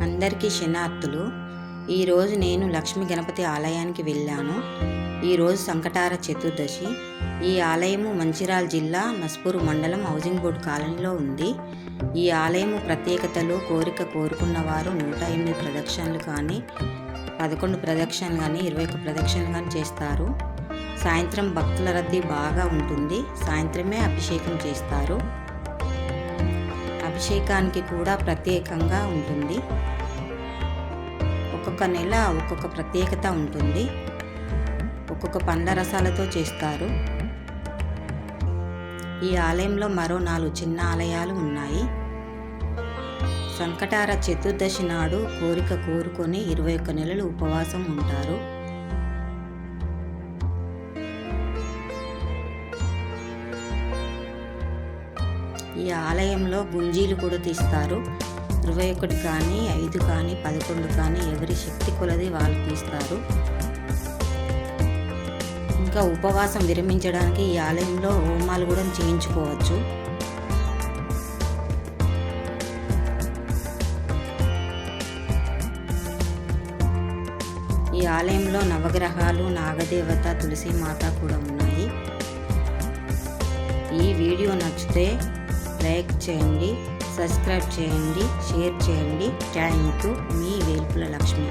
అందరికీ శనార్థులు. ఈరోజు నేను లక్ష్మీ గణపతి ఆలయానికి వెళ్ళాను. ఈరోజు సంకటార చతుర్దశి. ఈ ఆలయము మంచిర్యాల జిల్లా నస్పూర్ మండలం హౌసింగ్ బోర్డు కాలనీలో ఉంది. ఈ ఆలయము ప్రత్యేకతలు కోరుకున్న వారు 108 ప్రదక్షిణలు కానీ 11 ప్రదక్షిణలు కానీ 21 ప్రదక్షిణలు కానీ చేస్తారు. సాయంత్రం భక్తుల రద్దీ బాగా ఉంటుంది. సాయంత్రమే అభిషేకం చేస్తారు. అభిషేకానికి కూడా ప్రత్యేకంగా ఉంటుంది. ఒక్కొక్క నెల ఒక్కొక్క ప్రత్యేకత ఉంటుంది. ఒక్కొక్క పండ్ల రసాలతో చేస్తారు. ఈ ఆలయంలో మరో 4 చిన్న ఆలయాలు ఉన్నాయి. సంకటార చతుర్దశి నాడు కోరుకొని 21 నెలలు ఉపవాసం ఉంటారు. ఈ ఆలయంలో గుంజీలు కూడా తీస్తారు. 21 కానీ 5 కానీ 11 కానీ ఎవరి శక్తి కొలది వాళ్ళు తీస్తారు. ఇంకా ఉపవాసం విరమించడానికి ఈ ఆలయంలో హోమాలు కూడా చేయించుకోవచ్చు. ఈ ఆలయంలో నవగ్రహాలు, నాగదేవత, తులసీమాత కూడా ఉన్నాయి. ఈ వీడియో నచ్చితే లైక్ చేయండి, సబ్స్క్రైబ్ చేయండి, షేర్ చేయండి. Thank you. Me Velpula Lakshmi.